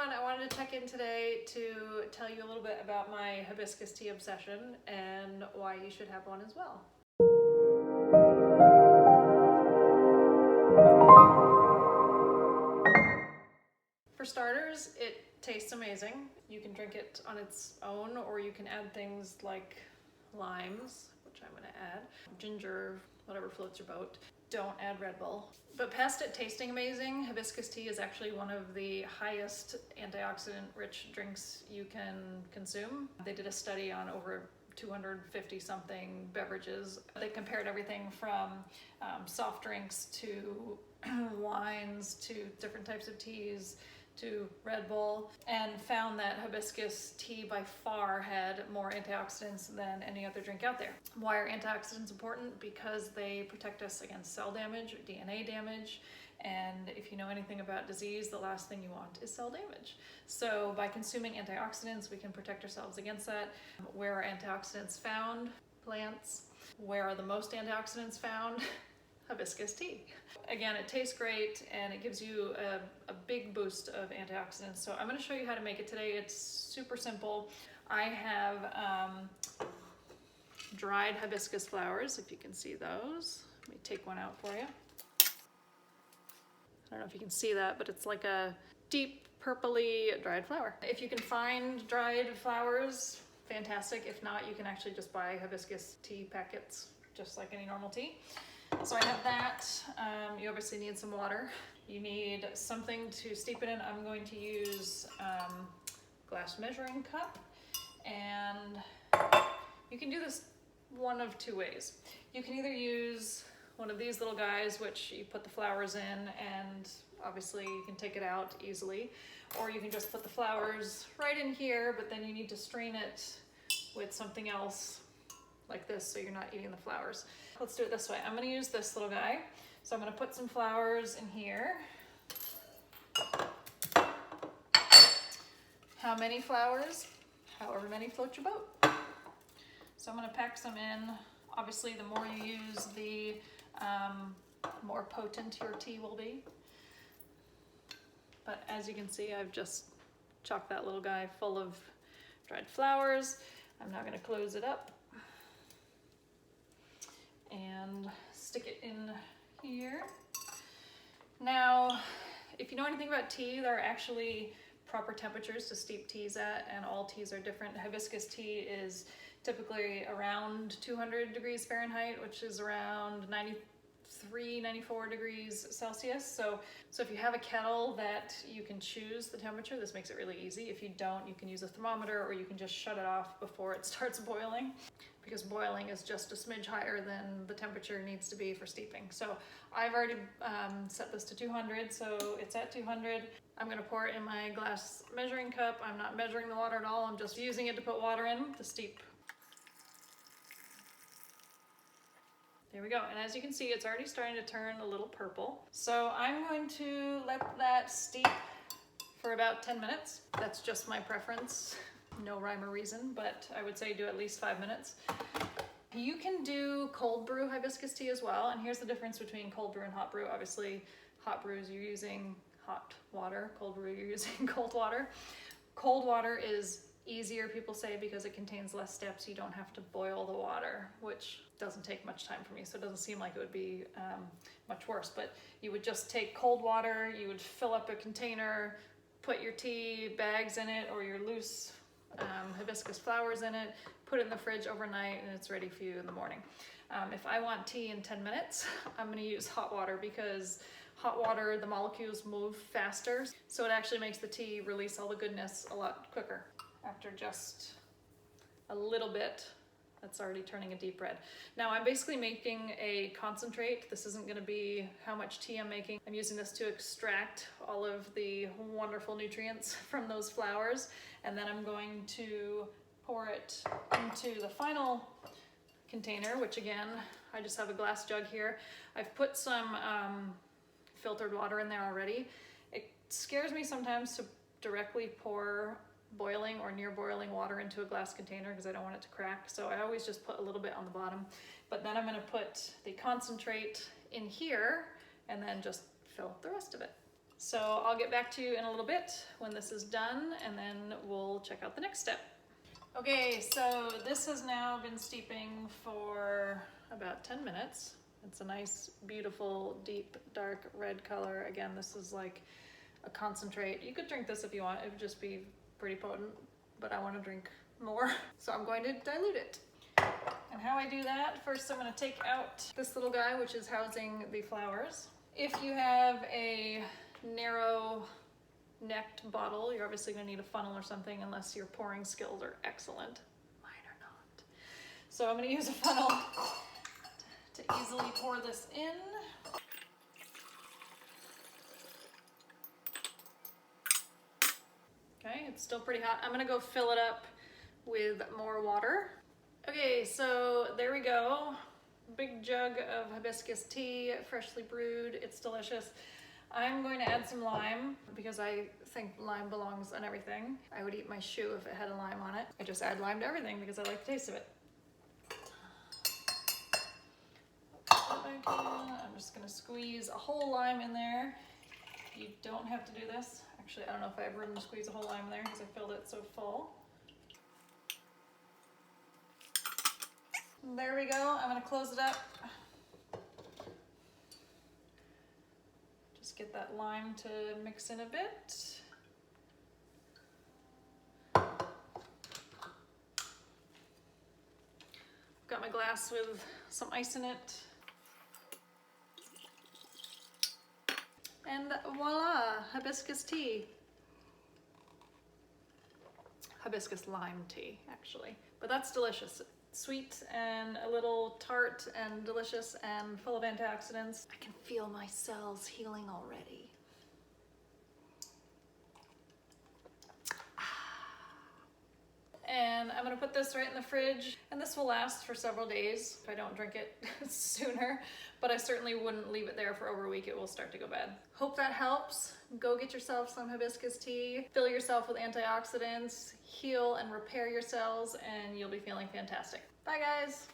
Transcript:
everyone, I wanted to check in today to tell you a little bit about my hibiscus tea obsession and why you should have one as well. For starters, it tastes amazing. You can drink it on its own, or you can add things like limes, which I'm going to add, ginger, whatever floats your boat. Don't add Red Bull. But past it tasting amazing, hibiscus tea is actually one of the highest antioxidant rich drinks you can consume. They did a study on over 250 something beverages. They compared everything from soft drinks to wines to different types of teas to Red Bull, and found that hibiscus tea by far had more antioxidants than any other drink out there. Why are antioxidants important? Because they protect us against cell damage, DNA damage, and if you know anything about disease, the last thing you want is cell damage. So by consuming antioxidants, we can protect ourselves against that. Where are antioxidants found? Plants. Where are the most antioxidants found? Hibiscus tea. Again, it tastes great and it gives you a big boost of antioxidants. So I'm going to show you how to make it today. It's super simple. I have dried hibiscus flowers, if you can see those. Let me take one out for you. I don't know if you can see that, but it's like a deep purpley dried flower. If you can find dried flowers, fantastic. If not, you can actually just buy hibiscus tea packets, just like any normal tea. So I have that. You obviously need some water. You need something to steep it in. I'm going to use glass measuring cup, and you can do this one of two ways. You can either use one of these little guys, which you put the flowers in and obviously you can take it out easily, or you can just put the flowers right in here, but then you need to strain it with something else like this so you're not eating the flowers. Let's do it this way. I'm going to use this little guy. So I'm going to put some flowers in here. How many flowers? However many float your boat. So I'm going to pack some in. Obviously, the more you use, the more potent your tea will be. But as you can see, I've just chocked that little guy full of dried flowers. I'm now going to close it up and stick it in here. Now, if you know anything about tea, there are actually proper temperatures to steep teas at, and all teas are different. Hibiscus tea is typically around 200 degrees Fahrenheit, which is around 93, 94 degrees Celsius. So if you have a kettle that you can choose the temperature, this makes it really easy. If you don't, you can use a thermometer, or you can just shut it off before it starts boiling, because boiling is just a smidge higher than the temperature needs to be for steeping. So I've already set this to 200, so it's at 200. I'm gonna pour it in my glass measuring cup. I'm not measuring the water at all. I'm just using it to put water in to steep. There we go. And as you can see, it's already starting to turn a little purple. So I'm going to let that steep for about 10 minutes. That's just my preference. No rhyme or reason, but I would say do at least 5 minutes. You can do cold brew hibiscus tea as well. And here's the difference between cold brew and hot brew. Obviously, hot brews, you're using hot water. Cold brew, you're using cold water. Cold water is easier, people say, because it contains less steps. You don't have to boil the water, which doesn't take much time for me, so it doesn't seem like it would be much worse. But you would just take cold water, you would fill up a container, put your tea bags in it or your loose hibiscus flowers in it, put it in the fridge overnight, and it's ready for you in the morning. If I want tea in 10 minutes, I'm going to use hot water, because hot water, the molecules move faster, so it actually makes the tea release all the goodness a lot quicker. After just a little bit, that's already turning a deep red. Now I'm basically making a concentrate. This isn't going to be how much tea I'm making. I'm using this to extract all of the wonderful nutrients from those flowers, and then I'm going to pour it into the final container, which again, I just have a glass jug here. I've put some filtered water in there already. It scares me sometimes to directly pour boiling or near boiling water into a glass container, because I don't want it to crack. So I always just put a little bit on the bottom. But then I'm going to put the concentrate in here and then just fill the rest of it. So I'll get back to you in a little bit when this is done, and then we'll check out the next step. Okay, so this has now been steeping for about 10 minutes. It's a nice, beautiful, deep, dark red color. Again, this is like a concentrate. You could drink this if you want. It would just be pretty potent, but I want to drink more, so I'm going to dilute it. And how I do that, first I'm going to take out this little guy, which is housing the flowers. If you have a narrow necked bottle, you're obviously going to need a funnel or something, unless your pouring skills are excellent. Mine are not. So I'm going to use a funnel to easily pour this in. Okay, it's still pretty hot. I'm going to go fill it up with more water. Okay, so there we go. Big jug of hibiscus tea, freshly brewed. It's delicious. I'm going to add some lime because I think lime belongs on everything. I would eat my shoe if it had a lime on it. I just add lime to everything because I like the taste of it. I'm just gonna squeeze a whole lime in there. You don't have to do this. Actually, I don't know if I have room to squeeze a whole lime in there because I filled it so full. There we go. I'm gonna close it up. Just get that lime to mix in a bit. Got my glass with some ice in it. And voila, hibiscus tea. Hibiscus lime tea, actually. But that's delicious. Sweet and a little tart and delicious and full of antioxidants. I can feel my cells healing already. And I'm gonna put this right in the fridge, and this will last for several days if I don't drink it sooner, but I certainly wouldn't leave it there for over a week. It will start to go bad. Hope that helps. Go get yourself some hibiscus tea, fill yourself with antioxidants, heal and repair your cells, and you'll be feeling fantastic. Bye guys.